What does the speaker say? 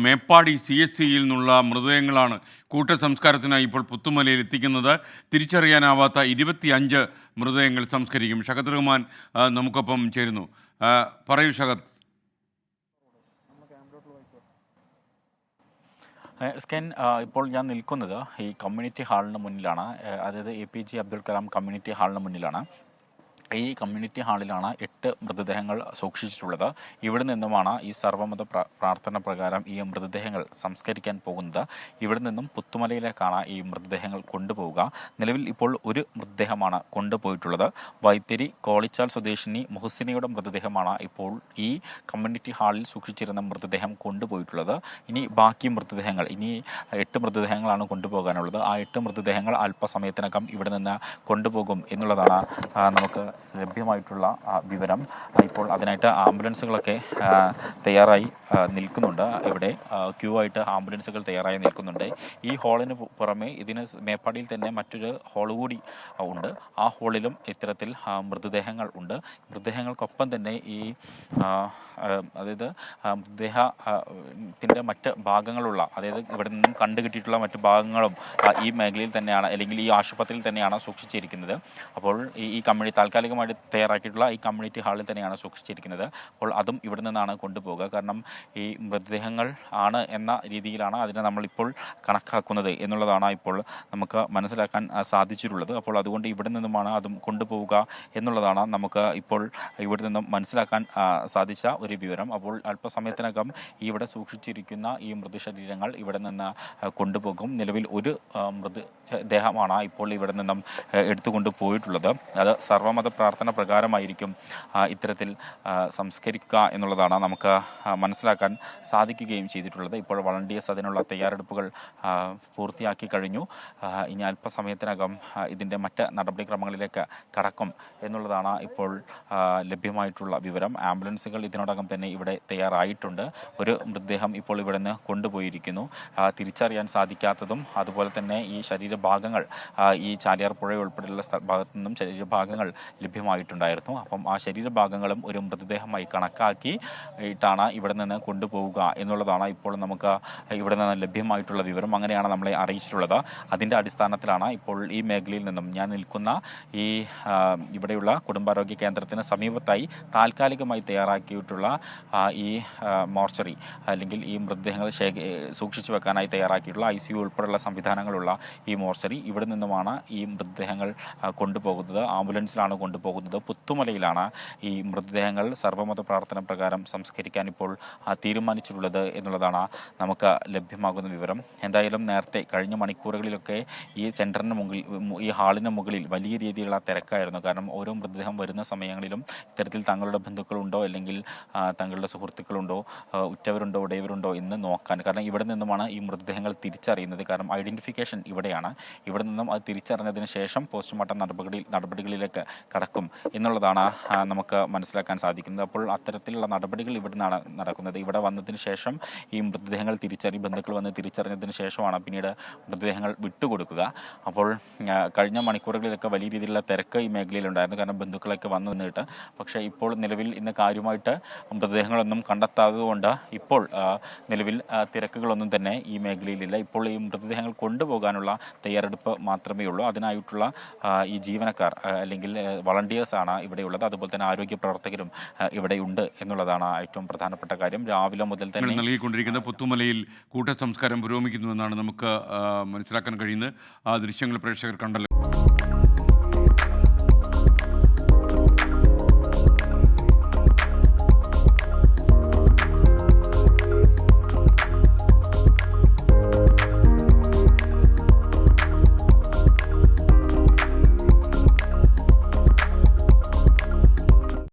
മേപ്പാടി CHCയിൽ നിന്നുള്ള മൃതദേഹങ്ങളാണ് കൂട്ടസംസ്കാരത്തിനായി ഇപ്പോൾ പുത്തുമലയിൽ എത്തിക്കുന്നത്. തിരിച്ചറിയാനാവാത്ത 25 മൃതദേഹങ്ങൾ സംസ്കരിക്കും. ഷഹദ് റഹ്മാൻ നമുക്കൊപ്പം ചേരുന്നു. പറയൂ ഷഹദ്. സ്കെൻ, ഇപ്പോൾ ഞാൻ നിൽക്കുന്നത് ഈ കമ്മ്യൂണിറ്റി ഹാളിന് മുന്നിലാണ്. അതായത് APJ അബ്ദുൽ കലാം കമ്മ്യൂണിറ്റി ഹാളിന് മുന്നിലാണ്. ഈ കമ്മ്യൂണിറ്റി ഹാളിലാണ് 8 മൃതദേഹങ്ങൾ സൂക്ഷിച്ചിട്ടുള്ളത്. ഇവിടെ നിന്നുമാണ് ഈ സർവ്വമത പ്രാർത്ഥന പ്രകാരം ഈ മൃതദേഹങ്ങൾ സംസ്കരിക്കാൻ പോകുന്നത്. ഇവിടെ നിന്നും പുത്തുമലയിലേക്കാണ് ഈ മൃതദേഹങ്ങൾ കൊണ്ടുപോവുക. നിലവിൽ ഇപ്പോൾ ഒരു മൃതദേഹമാണ് കൊണ്ടുപോയിട്ടുള്ളത്. വൈത്തിരി കോളിച്ചാൽ സ്വദേശിനി മുഹസിനയുടെ മൃതദേഹമാണ് ഇപ്പോൾ ഈ കമ്മ്യൂണിറ്റി ഹാളിൽ സൂക്ഷിച്ചിരുന്ന മൃതദേഹം കൊണ്ടുപോയിട്ടുള്ളത്. ഇനി ബാക്കി മൃതദേഹങ്ങൾ, ഇനി 8 മൃതദേഹങ്ങളാണ് കൊണ്ടുപോകാനുള്ളത്. ആ 8 മൃതദേഹങ്ങൾ അല്പസമയത്തിനകം ഇവിടെ നിന്ന് കൊണ്ടുപോകും എന്നുള്ളതാണ് നമുക്ക് ലഭ്യമായിട്ടുള്ള വിവരം. ഇപ്പോൾ അതിനായിട്ട് ആംബുലൻസുകളൊക്കെ തയ്യാറായി നിൽക്കുന്നുണ്ട്. ഇവിടെ ക്യൂ ആയിട്ട് ആംബുലൻസുകൾ തയ്യാറായി നിൽക്കുന്നുണ്ട്. ഈ ഹാളിന് പുറമെ ഇതിന് മേപ്പാടിയിൽ തന്നെ മറ്റൊരു ഹാൾ കൂടി ഉണ്ട്. ആ ഹാളിലും ഇത്തരത്തിൽ മൃതദേഹങ്ങൾ ഉണ്ട്. മൃതദേഹങ്ങൾക്കൊപ്പം തന്നെ ഈ അതായത് മൃതദേഹത്തിൻ്റെ മറ്റ് ഭാഗങ്ങളുള്ള, അതായത് ഇവിടെ നിന്നും കണ്ടുകിട്ടിയിട്ടുള്ള മറ്റ് ഭാഗങ്ങളും ഈ മേഖലയിൽ തന്നെയാണ്, അല്ലെങ്കിൽ ഈ ആശുപത്രിയിൽ തന്നെയാണ് സൂക്ഷിച്ചിരിക്കുന്നത്. അപ്പോൾ ഈ താൽക്കാലികമായിട്ട് തയ്യാറാക്കിയിട്ടുള്ള ഈ കമ്മ്യൂണിറ്റി ഹാളിൽ തന്നെയാണ് സൂക്ഷിച്ചിരിക്കുന്നത്. അപ്പോൾ അതും ഇവിടെ നിന്നാണ് കൊണ്ടുപോകുക. കാരണം ഈ മൃതദേഹങ്ങൾ ആണ് എന്ന രീതിയിലാണ് അതിനെ നമ്മളിപ്പോൾ കണക്കാക്കുന്നത് എന്നുള്ളതാണ് ഇപ്പോൾ നമുക്ക് മനസ്സിലാക്കാൻ സാധിച്ചിട്ടുള്ളത്. അപ്പോൾ അതുകൊണ്ട് ഇവിടെ നിന്നുമാണ് അതും കൊണ്ടുപോവുക എന്നുള്ളതാണ് നമുക്ക് ഇപ്പോൾ ഇവിടെ നിന്നും മനസ്സിലാക്കാൻ സാധിച്ച ഒരു വിവരം. അപ്പോൾ അല്പസമയത്തിനകം ഇവിടെ സൂക്ഷിച്ചിരിക്കുന്ന ഈ മൃതശരീരങ്ങൾ ഇവിടെ നിന്ന് കൊണ്ടുപോകും. നിലവിൽ ഒരു മൃതദേഹമാണ് ഇപ്പോൾ ഇവിടെ നിന്നും എടുത്തുകൊണ്ട് പോയിട്ടുള്ളത്. അത് സർവ്വമത പ്രാർത്ഥന പ്രകാരമായിരിക്കും ഇത്തരത്തിൽ സംസ്കരിക്കുക എന്നുള്ളതാണ് നമുക്ക് മനസ്സിലാക്കാൻ സാധിക്കുകയും ചെയ്തിട്ടുള്ളത്. ഇപ്പോൾ വളണ്ടിയേഴ്സ് അതിനുള്ള തയ്യാറെടുപ്പുകൾ പൂർത്തിയാക്കി കഴിഞ്ഞു. ഇനി അല്പസമയത്തിനകം ഇതിൻ്റെ മറ്റ് നടപടിക്രമങ്ങളിലേക്ക് കടക്കും എന്നുള്ളതാണ് ഇപ്പോൾ ലഭ്യമായിട്ടുള്ള വിവരം. ആംബുലൻസുകൾ ഇതിനോടകം തന്നെ ഇവിടെ തയ്യാറായിട്ടുണ്ട്. ഒരു മൃതദേഹം ഇപ്പോൾ ഇവിടെ നിന്ന് കൊണ്ടുപോയിരിക്കുന്നു. തിരിച്ചറിയാൻ സാധിക്കാത്തതും അതുപോലെ തന്നെ ഈ ശരീരഭാഗങ്ങൾ ഈ ചാലിയാർ പുഴ ഉൾപ്പെടെയുള്ള ഭാഗത്തു നിന്നും ശരീരഭാഗങ്ങൾ ലഭ്യമായിട്ടുണ്ടായിരുന്നു. അപ്പം ആ ശരീരഭാഗങ്ങളും ഒരു മൃതദേഹമായി കണക്കാക്കിയിട്ടാണ് ഇവിടെ നിന്ന് കൊണ്ടുപോവുക എന്നുള്ളതാണ് ഇപ്പോൾ നമുക്ക് ഇവിടെ നിന്ന് ലഭ്യമായിട്ടുള്ള വിവരം. അങ്ങനെയാണ് നമ്മളെ അറിയിച്ചിട്ടുള്ളത്. അതിൻ്റെ അടിസ്ഥാനത്തിലാണ് ഇപ്പോൾ ഈ മേഖലയിൽ നിന്നും ഞാൻ നിൽക്കുന്ന ഈ ഇവിടെയുള്ള കുടുംബാരോഗ്യ കേന്ദ്രത്തിന് സമീപത്തായി താൽക്കാലികമായി തയ്യാറാക്കിയിട്ടുള്ള ഈ മോർച്ചറി, അല്ലെങ്കിൽ ഈ മൃതദേഹങ്ങൾ സൂക്ഷിച്ചു വെക്കാനായി തയ്യാറാക്കിയിട്ടുള്ള ICU ഉൾപ്പെടെയുള്ള സംവിധാനങ്ങളുള്ള ഈ മോർച്ചറി, ഇവിടെ നിന്നുമാണ് ഈ മൃതദേഹങ്ങൾ കൊണ്ടുപോകുന്നത്. ആംബുലൻസിലാണ് കൊണ്ടുപോകുന്നത്. പുത്തുമലയിലാണ് ഈ മൃതദേഹങ്ങൾ സർവ്വമത പ്രാർത്ഥന പ്രകാരം സംസ്കരിക്കാൻ ഇപ്പോൾ തീരുമാനിച്ചിട്ടുള്ളത് എന്നുള്ളതാണ് നമുക്ക് ലഭ്യമാകുന്ന വിവരം. എന്തായാലും നേരത്തെ കഴിഞ്ഞ മണിക്കൂറുകളിലൊക്കെ ഈ സെൻറ്ററിന് മുകളിൽ, ഈ ഹാളിന് മുകളിൽ വലിയ രീതിയിലുള്ള തിരക്കായിരുന്നു. കാരണം ഓരോ മൃതദേഹം വരുന്ന സമയങ്ങളിലും ഇത്തരത്തിൽ തങ്ങളുടെ ബന്ധുക്കളുണ്ടോ, അല്ലെങ്കിൽ തങ്ങളുടെ സുഹൃത്തുക്കളുണ്ടോ, ഉറ്റവരുണ്ടോ, ഉടയവരുണ്ടോ എന്ന് നോക്കാൻ. കാരണം ഇവിടെ നിന്നുമാണ് ഈ മൃതദേഹങ്ങൾ തിരിച്ചറിയുന്നത്. കാരണം ഐഡൻറ്റിഫിക്കേഷൻ ഇവിടെയാണ്. ഇവിടെ നിന്നും അത് തിരിച്ചറിഞ്ഞതിന് ശേഷം പോസ്റ്റ്മോർട്ടം നടപടികളിലേക്ക് കടക്കും എന്നുള്ളതാണ് നമുക്ക് മനസ്സിലാക്കാൻ സാധിക്കുന്നത്. അപ്പോൾ അത്തരത്തിലുള്ള നടപടികൾ ഇവിടെ നിന്നാണ് നടക്കുന്നത്. ഇവിടെ വന്നതിന് ശേഷം ഈ മൃതദേഹങ്ങൾ ബന്ധുക്കൾ വന്ന് തിരിച്ചറിഞ്ഞതിന് ശേഷമാണ് പിന്നീട് മൃതദേഹങ്ങൾ വിട്ടുകൊടുക്കുക. അപ്പോൾ കഴിഞ്ഞ മണിക്കൂറുകളിലൊക്കെ വലിയ രീതിയിലുള്ള തിരക്ക് ഈ മേഖലയിലുണ്ടായിരുന്നു. കാരണം ബന്ധുക്കളൊക്കെ വന്നു നിന്നിട്ട്. പക്ഷേ ഇപ്പോൾ നിലവിൽ ഇന്ന് കാര്യമായിട്ട് മൃതദേഹങ്ങളൊന്നും കണ്ടെത്താത്തതുകൊണ്ട് ഇപ്പോൾ നിലവിൽ തിരക്കുകളൊന്നും തന്നെ ഈ മേഖലയിലില്ല. ഇപ്പോൾ ഈ മൃതദേഹങ്ങൾ കൊണ്ടുപോകാനുള്ള തയ്യാറെടുപ്പ് മാത്രമേ ഉള്ളൂ. അതിനായിട്ടുള്ള ഈ ജീവനക്കാർ, അല്ലെങ്കിൽ വളണ്ടിയേഴ്സാണ് ഇവിടെയുള്ളത്. അതുപോലെ തന്നെ ആരോഗ്യ പ്രവർത്തകരും ഇവിടെയുണ്ട് എന്നുള്ളതാണ് ഏറ്റവും പ്രധാനപ്പെട്ട കാര്യം. രാവിലെ മുതൽ തന്നെ നൽകിക്കൊണ്ടിരിക്കുന്ന പുത്തുമലയിൽ കൂട്ടസംസ്കാരം പുരോഗമിക്കുന്നുവെന്നാണ് നമുക്ക് മനസ്സിലാക്കാൻ കഴിയുന്നത്. ആ ദൃശ്യങ്ങൾ പ്രേക്ഷകർ കണ്ടല്ലോ.